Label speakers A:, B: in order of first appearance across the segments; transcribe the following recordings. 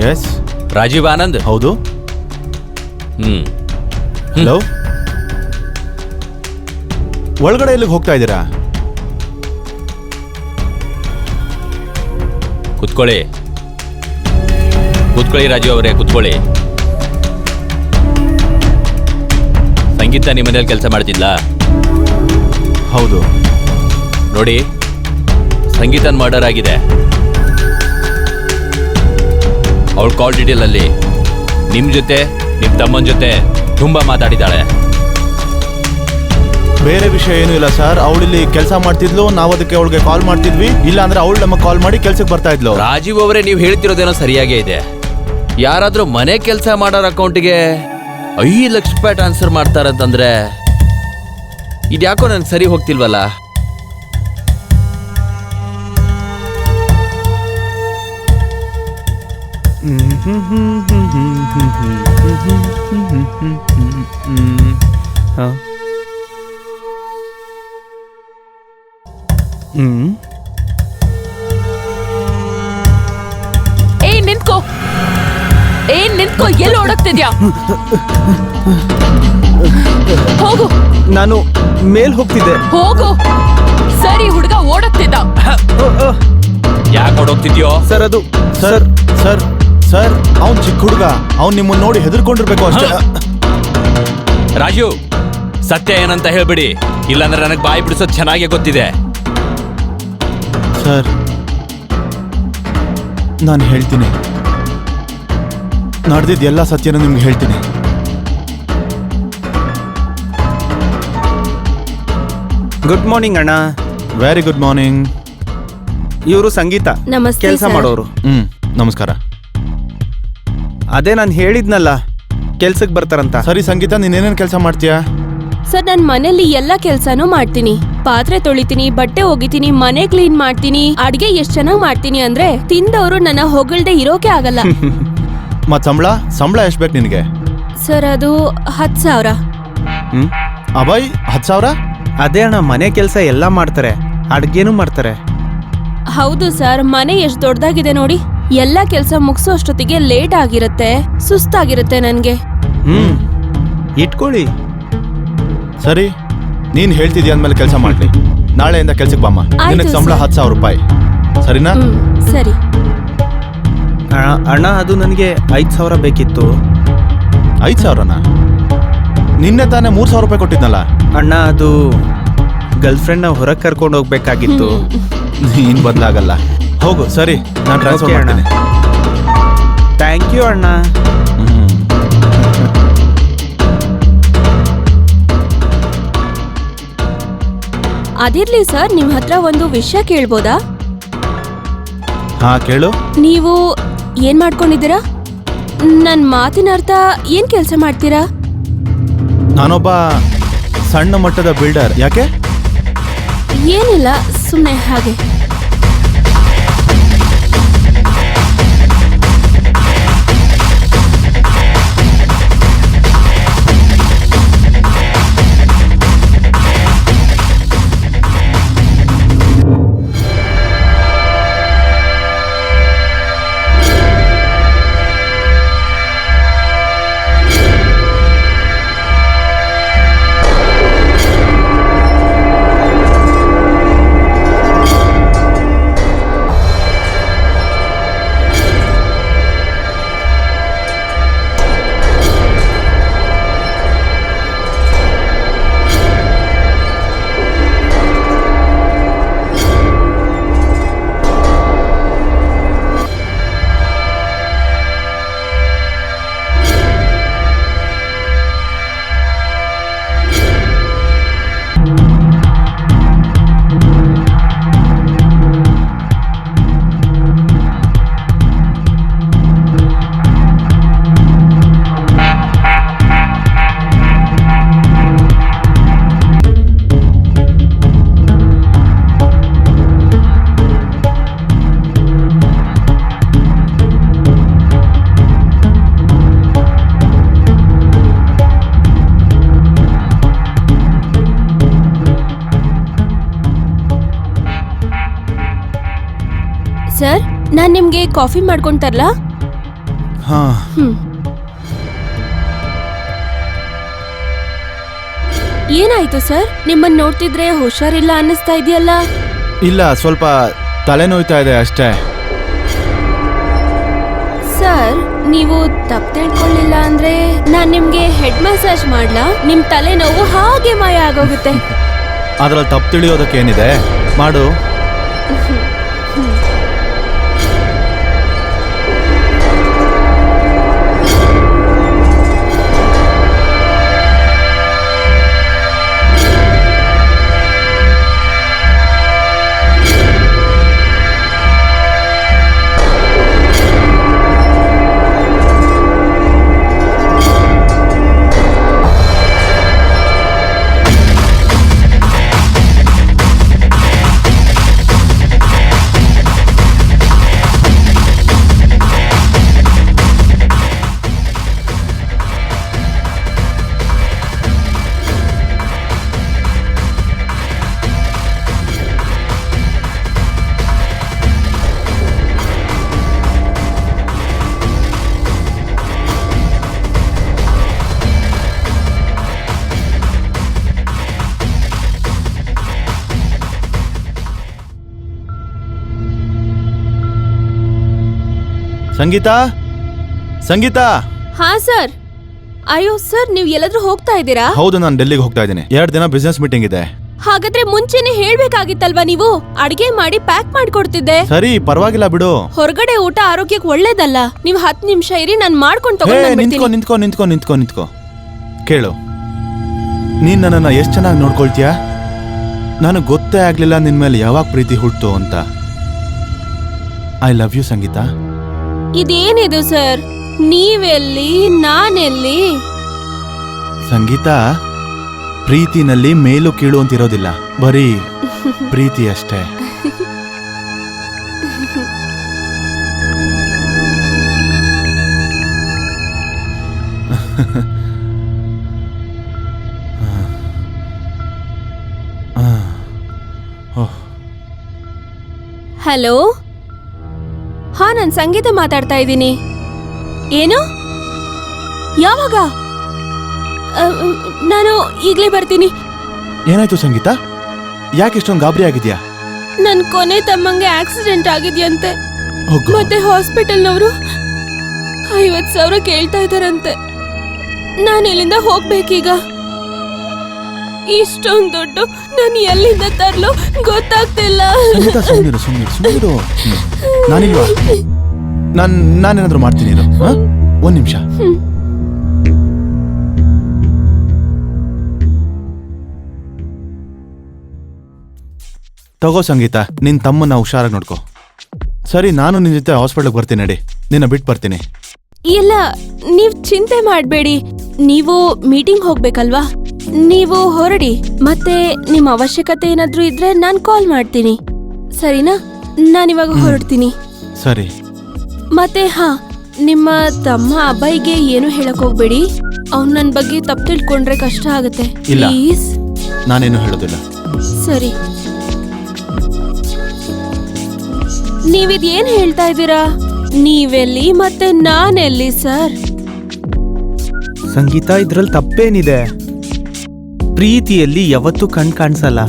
A: S.
B: Rajiv Anand.
A: ಹೌದು. Hello, ಒಳಗಡೆ ಎಲ್ಲಿಗೆ ಹೋಗ್ತಾ ಇದ್ದೀರಾ?
B: ಕುತ್ಕೊಳ್ಳಿ ರಾಜೀವ್ ಅವರೇ, ಕುತ್ಕೊಳ್ಳಿ. ಸಂಗೀತ ನಿಮ್ಮ ಮನೇಲಿ ಕೆಲಸ ಮಾಡ್ತಿದ್ಲಾ?
A: ಹೌದು.
B: ನೋಡಿ, ಸಂಗೀತನ್ ಮರ್ಡರ್ ಆಗಿದೆ. ಅವಳ ಕಾಲ್ ಡೀಟೇಲ್ ಅಲ್ಲಿ ನಿಮ್ ಜೊತೆ ನಿಮ್ ತಮ್ಮನ ಜೊತೆ ತುಂಬಾ ಮಾತಾಡಿದಾಳೆ.
A: ಬೇರೆ ವಿಷಯ ಏನೂ ಇಲ್ಲ ಸರ್. ಅವಳಿಲ್ಲಿ ಕೆಲಸ ಮಾಡ್ತಿದ್ಲು, ನಾವು ಅದಕ್ಕೆ ಅವಳಿಗೆ ಕಾಲ್ ಮಾಡ್ತಿದ್ವಿ. ಇಲ್ಲ ಅಂದ್ರೆ ಅವಳು ನಮಗೆ ಕಾಲ್ ಮಾಡಿ ಕೆಲ್ಸಕ್ಕೆ ಬರ್ತಾ ಇದ್ಲು.
B: ರಾಜೀವ್ ಅವರೇ, ನೀವು ಹೇಳ್ತಿರೋದೇನೋ ಸರಿಯಾಗೇ ಇದೆ. ಯಾರಾದ್ರೂ ಮನೆ ಕೆಲಸ ಮಾಡೋರ ಅಕೌಂಟಿಗೆ 5 ಲಕ್ಷ ರೂಪಾಯಿ ಟ್ರಾನ್ಸ್ಫರ್ ಮಾಡ್ತಾರಂತಂದ್ರೆ ಇದ್ಯಾಕೋ ನನ್ಗೆ ಸರಿ ಹೋಗ್ತಿಲ್ವಲ್ಲ.
C: ನಿಂತ್ಕೋ, ಎಲ್ಲಿ ಓಡಕ್ತಿದ್ಯಾ? ಹೋಗು.
D: ನಾನು ಮೇಲ್ ಹೋಗ್ತಿದ್ದೆ.
C: ಹೋಗು. ಸರಿ, ಹುಡುಗ ಓಡಕ್ತಿದ್ದ.
B: ಯಾಕೆ ಓಡೋಗ್ತಿದ್ಯೋ?
D: ಸರ್, ಅದು
A: ಸರ್ ಸರ್ ಸರ್ ಅವ್ನ್ ಚಿಕ್ಕ ಹುಡುಗ, ಅವ್ನು ನಿಮ್ಮನ್ನ ನೋಡಿ ಹೆದರ್ಕೊಂಡಿರ್ಬೇಕು ಅಷ್ಟೇ.
B: ರಾಜು, ಸತ್ಯ ಏನಂತ ಹೇಳ್ಬಿಡಿ, ಇಲ್ಲಾಂದ್ರೆ ನನಗೆ ಬಾಯಿ ಬಿಡಿಸೋದು ಚೆನ್ನಾಗೇ ಗೊತ್ತಿದೆ.
A: ಸರ್, ನಾನು ಹೇಳ್ತೀನಿ, ನಡೆದಿದ್ದ ಎಲ್ಲ ಸತ್ಯನ ನಿಮ್ಗೆ ಹೇಳ್ತೀನಿ.
D: ಗುಡ್ ಮಾರ್ನಿಂಗ್ ಅಣ್ಣ.
A: Very good morning.
D: ಇವರು ಸಂಗೀತ,
C: ನಮಸ್ತೆ
D: ಕೆಲಸ
C: ಸರ್.
D: ಮಾಡೋರು.
A: ನಮಸ್ಕಾರ.
D: ಅದೇ ನಾನು ಹೇಳಿದ್ನಲ್ಲ, ಕೆಲ್ಸಕ್ಕೆ ಬರ್ತಾರಂತ.
A: ಸರಿ ಸಂಗೀತ, ನೀನೇನೇನು ಕೆಲಸ ಮಾಡ್ತೀಯಾ?
C: ಸರ್, ನನ್ನ ಮನೇಲಿ ಎಲ್ಲ ಕೆಲ್ಸಾನು ಮಾಡ್ತೀನಿ. ಪಾತ್ರೆ ತೊಳಿತೀನಿ, ಬಟ್ಟೆ ಒಗಿತೀನಿ, ಮನೆ ಕ್ಲೀನ್ ಮಾಡ್ತೀನಿ, ಅಡ್ಗೆ ಎಷ್ಟ್ ಚೆನ್ನಾಗ್ ಮಾಡ್ತೀನಿ ಅಂದ್ರೆ ತಿಂದವರು ನನ್ನ ಹೊಗಳ್ದೆ ಇರೋಕೆ ಆಗಲ್ಲ.
A: ಮತ್ ಸಂಬಳ ಎಷ್ಟು ಬೇಕು ನಿನಗೆ?
C: ಸರ್, ಅದು 10,000.
A: ಅಭಯ್, 10,000?
D: ಅದೇ ಅಣ್ಣ, ಮನೆ ಕೆಲಸ ಎಲ್ಲ ಮಾಡ್ತಾರೆ, ಅಡ್ಗೆನೂ ಮಾಡ್ತಾರೆ.
C: ಹೌದು ಸರ್, ಮನೆ ಎಷ್ಟ್ ದೊಡ್ಡದಾಗಿದೆ ನೋಡಿ. ಎಲ್ಲ ಕೆಲ್ಸ ಮುಗಿಸೋ ಅಷ್ಟೊತ್ತಿಗೆ ಲೇಟ್ ಆಗಿರುತ್ತೆ, ಸುಸ್ತಾಗಿರುತ್ತೆ ನನ್ಗೆ.
D: ಇಟ್ಕೊಳ್ಳಿ.
A: ಸರಿ, ನೀನ್ ಹೇಳ್ತಿದ್ಯಾ ಅಂದ್ಮೇಲೆ ಕೆಲಸ ಮಾಡ್ಲಿ. ನಾಳೆಯಿಂದ ಕೆಲ್ಸಕ್ಕೆ ಬಾಮ್ಮ.
C: ಆಯ್ತು
A: ನಿನಗೆ ಸಂಬಳ
C: ಸರ್.
A: 10,000 ರೂಪಾಯಿ, ಸರಿನಾ?
C: ಸರಿ.
D: ಅಣ್ಣ, ಅದು ನನಗೆ 5,000 ಬೇಕಿತ್ತು.
A: 5,000ನಾ? ನಿನ್ನೆ ತಾನೇ 3,000 ರೂಪಾಯಿ ಕೊಟ್ಟಿದ್ನಲ್ಲ.
D: ಅಣ್ಣ, ಅದು ಗರ್ಲ್ ಫ್ರೆಂಡ್ನ ಹೊರಗೆ ಕರ್ಕೊಂಡು ಹೋಗ್ಬೇಕಾಗಿತ್ತು.
A: ನೀನ್ ಬದಲಾಗಲ್ಲ. ಹೋಗು. ಸರಿ, ನಾನು ಟ್ರಾನ್ಸ್ಫರ್
D: Okay, ಅಣ್ಣ.
A: ಮಾಡ್ತೀನಿ.
D: ಥ್ಯಾಂಕ್ ಯು ಅಣ್ಣ.
C: ಅದಿರ್ಲಿ ಸರ್, ನಿಮ್ ಹತ್ರ ಒಂದು ವಿಷಯ ಕೇಳ್ಬೋದಾ?
A: ಹಾ, ಕೇಳು.
C: ನೀವು ಏನ್ ಮಾಡ್ಕೊಂಡಿದ್ದೀರಾ? ನನ್ ಮಾತಿನ ಅರ್ಥ ಏನ್ ಕೆಲ್ಸ ಮಾಡ್ತೀರಾ?
A: ನಾನೊಬ್ಬ ಸಣ್ಣ ಮಟ್ಟದ ಬಿಲ್ಡರ್. ಯಾಕೆ?
C: ಏನಿಲ್ಲ, ಸುಮ್ನೆ ಹಾಗೆ. ಸರ್, ನಾನ್ ನಿಮ್ಗೆ ಕಾಫಿ ಮಾಡ್ಕೊಂಡ್ ತರ್ಲಾ?
A: ಹಾ
C: ಏನಾಯ್ತು ಸರ್? ನಿಮ್ಮನ್ನ ನೋಡ್ತಿದ್ರೆ ಹುಷಾರಿಲ್ಲ ಅನ್ನಿಸ್ತಾ ಇದೆಯಲ್ಲ.
A: ಇಲ್ಲ, ಸ್ವಲ್ಪ ತಲೆನೋಯ್ತಾ ಇದೆ ಅಷ್ಟೇ.
C: ಸರ್, ನೀವು ತಪ್ಪು ತಿಳ್ಕೊಳ್ಳಿಲ್ಲ ಅಂದ್ರೆ ನಾನ್ ನಿಮ್ಗೆ ಹೆಡ್ ಮಸಾಜ್ ಮಾಡ್ಲಾ? ನಿಮ್ ತಲೆನೋವು ಹಾಗೆ ಮಾಯ ಆಗೋಗುತ್ತೆ.
A: ಅದ್ರಲ್ಲಿ ತಪ್ಪು ತಿಳಿಯೋದಕ್ಕೆ ಏನಿದೆ, ಮಾಡು. ಸಂಗೀತಾ, ಸಂಗೀತಾ.
C: ಹಾ ಸರ್. ಅಯ್ಯೋ ಸರ್, ನೀವು ಎಲ್ಲಾದ್ರೂ ಹೋಗ್ತಾ ಇದ್ದೀರಾ?
A: ಹೌದು, ನಾನು ಡೆಲ್ಲಿಗೆ ಹೋಗ್ತಾ ಇದ್ದೀನಿ. 2 ದಿನ ಬಿಸ್ನೆಸ್ ಮೀಟಿಂಗ್ ಇದೆ.
C: ಹಾಗಾದ್ರೆ ಮುಂಚೆನೆ ಹೇಳ್ಬೇಕಾಗಿತ್ತಲ್ವಾ ನೀವು? ಅಡಿಗೆ ಮಾಡಿ ಪ್ಯಾಕ್ ಮಾಡ್ಕೊಡ್ತಿದ್ದೆ.
A: ಸರಿ, ಪರವಾಗಿಲ್ಲ ಬಿಡು.
C: ಹೊರಗಡೆ ಊಟ ಆರೋಗ್ಯಕ್ಕೆ ಒಳ್ಳೇದಲ್ಲ. ನೀವು 10 ನಿಮಿಷ ಇರಿ, ನಾನು ಮಾಡ್ಕೊಂಡು
A: ಹೇ,
C: ತಗೊಂಡ್
A: ನಿಂತ್ಕೋ
C: ಬಂದ್ಬಿಡ್ತೀನಿ.
A: ನಿಂತ್ಕೋ ನಿಂತ್ಕೋ ನಿಂತ್ಕೋ ನಿಂತ್ಕೋ. ಕೇಳು, ನೀನ್ ನನ್ನನ್ನ ಎಷ್ಟು ಚೆನ್ನಾಗಿ ನೋಡ್ಕೊಳ್ತೀಯಾ? ನನಗೆ ಗೊತ್ತೇ ಆಗ್ಲಿಲ್ಲ ನಿನ್ ಮೇಲೆ ಯಾವಾಗ ಪ್ರೀತಿ ಹುಟ್ಟು ಅಂತ. I love you Sangeeta.
C: ಇದೇನಿದು ಸರ್? ನೀವೆಲ್ಲಿ, ನಾನೆಲ್ಲಿ?
A: ಸಂಗೀತಾ, ಪ್ರೀತಿನಲ್ಲಿ ಮೇಲು ಕೀಳು ಅಂತಿರೋದಿಲ್ಲ, ಬರೀ ಪ್ರೀತಿ ಅಷ್ಟೇ.
C: ಹಲೋ. ಹಾ, ನಾನು ಸಂಗೀತ ಮಾತಾಡ್ತಾ ಇದ್ದೀನಿ. ಏನು? ಯಾವಾಗ? ನಾನು ಈಗ್ಲೇ ಬರ್ತೀನಿ.
A: ಏನಾಯ್ತು ಸಂಗೀತಾ? ಯಾಕೆ ಇಷ್ಟೊಂದು ಗಾಬರಿ ಆಗಿದ್ಯಾ?
C: ನನ್ ಕೊನೆ ತಮ್ಮಂಗೆ ಆಕ್ಸಿಡೆಂಟ್ ಆಗಿದ್ಯಂತೆ.
A: Oh God.
C: ಮತ್ತೆ ಹಾಸ್ಪಿಟಲ್ನವರು 50,000 ಕೇಳ್ತಾ ಇದಾರಂತೆ. ನಾನು ಇಲ್ಲಿಂದ ಹೋಗ್ಬೇಕೀಗ. ಇಷ್ಟೊಂದು ದುಡ್ಡು ನಾನು ಎಲ್ಲಿಂದ ತರ್ಲು ಗೊತ್ತಾಗ್ತಿಲ್ಲ.
A: ಸಂಗೀತಾ, ಸುಮ್ಮನಿರು ಸುಮ್ಮನಿರು ಸುಮ್ಮನಿರು. ನಾನಿಲ್ವಾ? ನಾನೇನಾದ್ರೂ ಮಾಡ್ತೀನಿ ಇರು. ಒಂದ್ ನಿಮಿಷ. ತಗೋ ಸಂಗೀತ, ನಿನ್ ತಮ್ಮನ್ನ ಹುಷಾರಾಗಿ ನೋಡ್ಕೋ. ಸರಿ, ನಾನು ನಿನ್ ಜೊತೆ ಹಾಸ್ಪಿಟಲ್ಗೆ ಬರ್ತೀನಿ. ನಡಿ, ನಿನ್ನ ಬಿಟ್ಟು ಬರ್ತೀನಿ.
C: ಇಲ್ಲ, ನೀವ್ ಚಿಂತೆ ಮಾಡ್ಬೇಡಿ. ನೀವು ಮೀಟಿಂಗ್ ಹೋಗ್ಬೇಕಲ್ವಾ? ನೀವು ಹೊರಡಿ. ಮತ್ತೆ ನಿಮ್ ಅವಶ್ಯಕತೆ ಏನಾದ್ರೂ ಇದ್ರೆ ನಾನ್ ಕಾಲ್ ಮಾಡ್ತೀನಿ, ಸರಿನಾ? ನಾನಿವಾಗ ಹೊರಡ್ತೀನಿ.
A: ಸರಿ.
C: ಮತ್ತೆ ಹಾ, ನಿಮ್ಮ ತಮ್ಮ ಅಬ್ಬಾಯಿಗೆ ಏನು ಹೇಳಕ್ ಹೋಗ್ಬೇಡಿ. ಅವ್ನ್ ನನ್ ಬಗ್ಗೆ ತಪ್ಪು ತಿಳ್ಕೊಂಡ್ರೆ ಕಷ್ಟ ಆಗತ್ತೆ.
A: ಇಲ್ಲ.
C: ಪ್ಲೀಸ್.
A: ನಾನೇನು ಹೇಳೋದಿಲ್ಲ.
C: ಸರಿ. ನೀವಿದೇನ್ ಹೇಳ್ತಾ ಇದ್ದೀರಾ? ನೀವೆಲ್ಲಿ ಮತ್ತೆ ನಾನೆಲ್ಲಿ ಸರ್?
D: ಸಂಗೀತ, ಇದ್ರಲ್ಲಿ ತಪ್ಪೇನಿದೆ? ಪ್ರೀತಿಯಲ್ಲಿ ಯಾವತ್ತೂ ಕಣ್ ಕಾಣಿಸಲ್ಲ.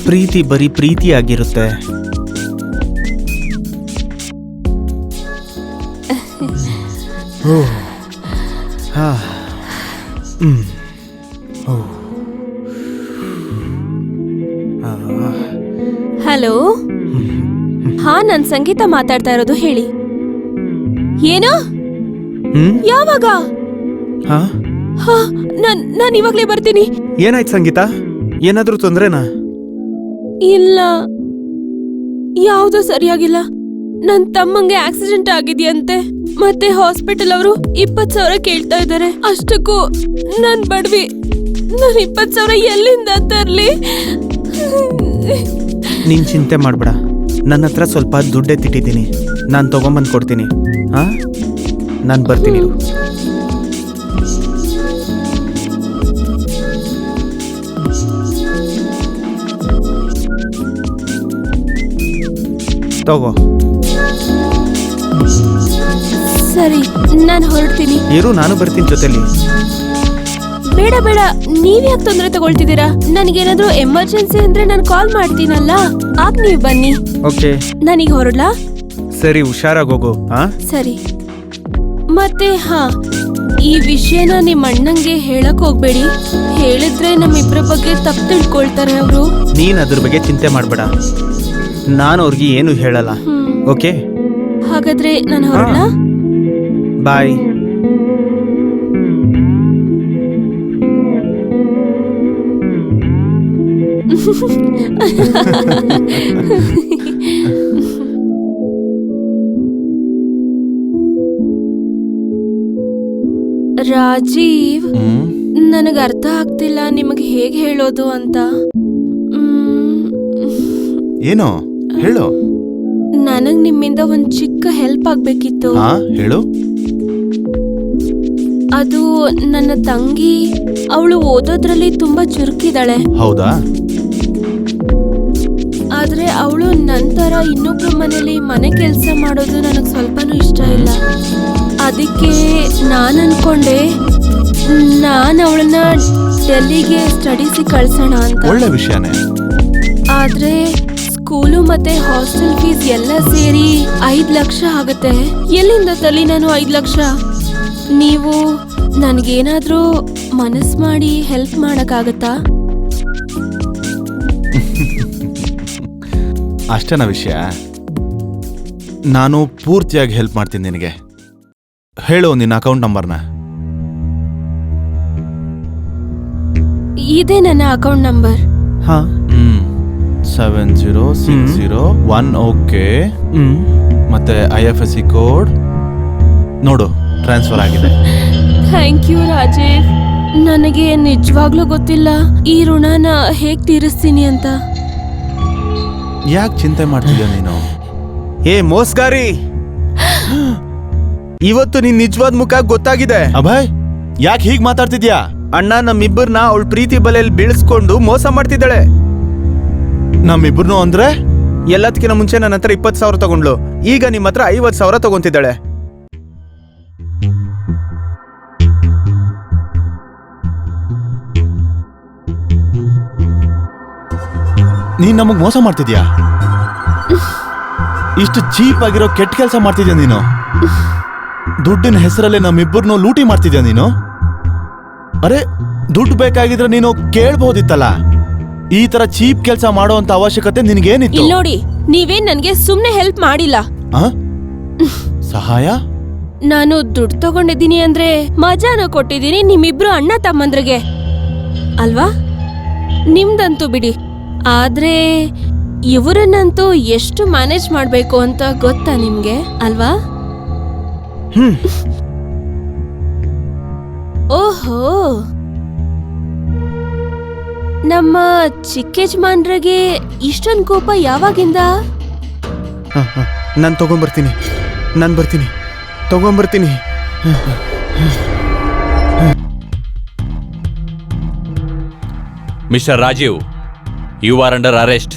D: ಪ್ರೀತಿ ಬರೀ ಪ್ರೀತಿಯಾಗಿರುತ್ತೆ.
C: ಹಲೋ. ಹಾ, ನಾನ್ ಸಂಗೀತ ಮಾತಾಡ್ತಾ ಇರೋದು. ಹೇಳಿ. ಏನು? ಯಾವಾಗ?
D: ಹಾ,
C: ನಾನ್ ಇವಾಗ್ಲೇ ಬರ್ತೀನಿ.
D: ಏನಾಯ್ತು ಸಂಗೀತ? ಏನಾದ್ರೂ ತೊಂದ್ರೆನಾ?
C: ಇಲ್ಲ, ಯಾವ್ದೋ ಸರಿಯಾಗಿಲ್ಲ. ನನ್ ತಮ್ಮಂಗೆ ಆಕ್ಸಿಡೆಂಟ್ ಆಗಿದ್ಯಂತೆ. ಮತ್ತೆ ಹಾಸ್ಪಿಟಲ್ ಅವರು 20,000 ಕೇಳ್ತಾ ಇದ್ದಾರೆ. ಅಷ್ಟಕ್ಕೂ ನನ್ ಬಡ್ವಿ. ನಾನು 20,000 ಎಲ್ಲಿಂದ ತರ್ಲಿ?
D: ನೀನ್ ಚಿಂತೆ ಮಾಡ್ಬೇಡ. ನನ್ನ ಹತ್ರ ಸ್ವಲ್ಪ ದುಡ್ಡೆತ್ತಿಟ್ಟಿದ್ದೀನಿ. ನಾನು ತಗೊಂಬಂದು ಕೊಡ್ತೀನಿ. ಹಾ, ನಾನು ಬರ್ತೀನಿ. ತಗೋ.
C: ಸರಿ ನಾನು ಹೊರಡ್ತೀನಿ.
D: ಇರು, ನಾನು ಬರ್ತೀನಿ ಜೊತೆಲಿ.
C: ಬೇಡ ಬೇಡ, ನೀವ್ಯಾಕೆ ತೊಂದರೆ ತಗೊಳ್ತಿದ್ದೀರಾ? ನನಗೇನಾದ್ರೂ ಎಮರ್ಜೆನ್ಸಿ ಅಂದ್ರೆ ನಾನು ಕಾಲ್ ಮಾಡ್ತೀನಲ್ಲ, ಆಗ ನೀವು ಬನ್ನಿ.
D: ಓಕೆ
C: ನಾನೀಗ ಹೊರಡ್ಲಾ?
D: ಸರಿ, ಹುಷಾರಾಗಿ ಹೋಗು. ಹಾ
C: ಸರಿ. ಮತ್ತೆ ಈ ವಿಷಯನ ನಿಮ್ಮ ಅಣ್ಣಂಗೆ ಹೇಳಕ್ ಹೋಗ್ಬೇಡಿ. ಹೇಳಿದ್ರೆ ನಮ್ಮಿಬ್ಬರ ಬಗ್ಗೆ ತಪ್ಪು ತಿಳ್ಕೊಳ್ತಾರೆ ಅವರು.
D: ನೀನ್ ಅದ್ರ ಬಗ್ಗೆ ಚಿಂತೆ ಮಾಡಬೇಡ, ನಾನು ಅವ್ರಿಗೆ ಏನು ಹೇಳಲ್ಲ. ಓಕೆ,
C: ಹಾಗಾದ್ರೆ ನಾನು ಹೊರಡ್ಲಾ?
D: ಬಾಯ್.
C: ರಾಜೀವ್, ನನಗ ಅರ್ಥ ಆಗ್ತಿಲ್ಲ ನಿಮಗೆ ಹೇಗೆ ಹೇಳೋದು ಅಂತ.
A: ಏನೋ ಹೇಳು.
C: ನನಗ್ ನಿಮ್ಮಿಂದ ಒಂದ್ ಚಿಕ್ಕ ಹೆಲ್ಪ್ ಆಗ್ಬೇಕಿತ್ತು.
A: ಹಾ ಹೇಳು.
C: ಅದು ನನ್ನ ತಂಗಿ, ಅವಳು ಓದೋದ್ರಲ್ಲಿ ತುಂಬಾ ಚುರುಕಿದಾಳೆ.
A: ಹೌದಾ?
C: ಆದ್ರೆ ಅವಳು ನಂತರ ಇನ್ನೊಬ್ರ ಮನೇಲಿ ಮನೆ ಕೆಲಸ ಮಾಡೋದು ನನಗ್ ಸ್ವಲ್ಪನೂ ಇಷ್ಟ ಇಲ್ಲ. ಅದಕ್ಕೆ ನಾನು ಅನ್ಕೊಂಡೆ ನಾನು ಅವಳನ್ನ ಡೆಲ್ಲಿಗೆ ಸ್ಟಡೀಸಿಗೆ ಕಳ್ಸೋಣ ಅಂತ.
A: ಒಳ್ಳೆ ವಿಷಯನೇ.
C: ಆದ್ರೆ ಸ್ಕೂಲು ಮತ್ತೆ ಹಾಸ್ಟೆಲ್ ಫೀಸ್ ಎಲ್ಲ ಸೇರಿ 5 ಲಕ್ಷ ಆಗುತ್ತೆ. ಎಲ್ಲಿಂದ ತಲಿ ನಾನು 5 ಲಕ್ಷ? ನೀವು ನನ್ಗೇನಾದ್ರೂ ಮನಸ್ ಮಾಡಿ ಹೆಲ್ಪ್ ಮಾಡಕ್ಕಾಗತ್ತಾ?
A: ಅಷ್ಟೇನ ವಿಷಯ? ನಾನು ಪೂರ್ತಿಯಾಗಿ ಹೆಲ್ಪ್ ಮಾಡ್ತೀನಿ ನಿನಗೆ. ಹೇಳು ನಿನ್ನ ಅಕೌಂಟ್ ನಂಬರ್ನ.
C: ಇದೇ ನನ್ನ ಅಕೌಂಟ್ ನಂಬರ್.
D: ಹಾ
A: 7060 ಓಕೆ. ಮತ್ತೆ IFSC ಕೋಡ್ ನೋಡು, ಟ್ರಾನ್ಸ್ಫರ್ ಆಗಿದೆ.
C: Thank you Rajesh. ನನಗೆ ನಿಜವಾಗ್ಲೂ ಗೊತ್ತಿಲ್ಲ ಈ ಋಣನ ಹೇಗ್ ತೀರಿಸ್ತೀನಿ ಅಂತ.
A: ಯಾಕೆ ಚಿಂತೆ ಮಾಡ್ತಿದ್ಯಾ ನೀನು?
D: ಏ ಮೋಸ್ಗಾರಿ, ಇವತ್ತು ನಿನ್ ನಿಜವಾದ ಮುಖ ಗೊತ್ತಾಗಿದೆ.
A: ಅಭಯ್, ಯಾಕೆ ಹೀಗ್ ಮಾತಾಡ್ತಿದ್ಯಾ?
D: ಅಣ್ಣ ನಮ್ಮಿಬ್ಬರನ್ನ ಅವಳ ಪ್ರೀತಿ ಬಲೆಯಲ್ಲಿ ಬೀಳಿಸ್ಕೊಂಡು ಮೋಸ ಮಾಡ್ತಿದ್ದಾಳೆ.
A: ನಮ್ಮಿಬ್ರು ಅಂದ್ರೆ?
D: ಎಲ್ಲದಕ್ಕಿಂತ ಮುಂಚೆ ನನ್ನ ಹತ್ರ 20,000 ತಗೊಂಡ್ಲು, ಈಗ ನಿಮ್ಮ ಹತ್ರ 50,000 ತಗೊಂತಿದ್ದಾಳೆ.
A: ನೀನ್ ನಮಗ್ ಮೋಸ ಮಾಡ್ತಿದ್ಯಾ? ಇಷ್ಟು ಚೀಪ್ ಆಗಿರೋ ಕೆಟ್ಟ ಕೆಲಸ ಮಾಡ್ತಿದ್ಯಾ ನೀನು? ದುಡ್ಡಿನ ಹೆಸರಲ್ಲಿ ನಮ್ಮಿಬ್ಬರನ್ನು ಲೂಟಿ ಮಾಡ್ತಿದ್ಯಾ ನೀನು? ಅರೆ, ದುಡ್ಡು ಬೇಕಾಗಿದ್ರೆ ನೀನು ಕೇಳ್ಬೋದಿತ್ತಲ್ಲ. ಈ ತರ ಚೀಪ್ ಕೆಲಸ ಮಾಡೋ ಅಂತ ಅವಶ್ಯಕತೆ ನಿನ್ಗೇನಿತ್ತು?
C: ಇಲ್ಲಿ ನೋಡಿ, ನೀವೇನ್ ನನ್ಗೆ ಸುಮ್ನೆ ಹೆಲ್ಪ್ ಮಾಡಿಲ್ಲ.
A: ಸಹಾಯ?
C: ನಾನು ದುಡ್ಡು ತಗೊಂಡಿದ್ದೀನಿ ಅಂದ್ರೆ ಮಜಾನ ಕೊಟ್ಟಿದ್ದೀನಿ ನಿಮ್ಮಿಬ್ರು ಅಣ್ಣ ತಮ್ಮಂದ್ರಿಗೆ ಅಲ್ವಾ? ನಿಮ್ದಂತೂ ಬಿಡಿ. ಆದ್ರೆ ಇವರನ್ನಂತೂ ಎಷ್ಟು ಮ್ಯಾನೇಜ್ ಮಾಡ್ಬೇಕು ಅಂತ ಗೊತ್ತಾ ನಿಮ್ಗೆ ಅಲ್ವಾ? ಓಹೋ, ನಮ್ಮ ಚಿಕ್ಕ ಯಜಮಾನ್ರಿಗೆ ಇಷ್ಟೊಂದು ಕೋಪ ಯಾವಾಗಿಂದ?
D: ನಾನು ತಗೊಂಬರ್ತೀನಿ, ತಗೊಂಬರ್ತೀನಿ.
B: Mister Rajiv, you are under arrest.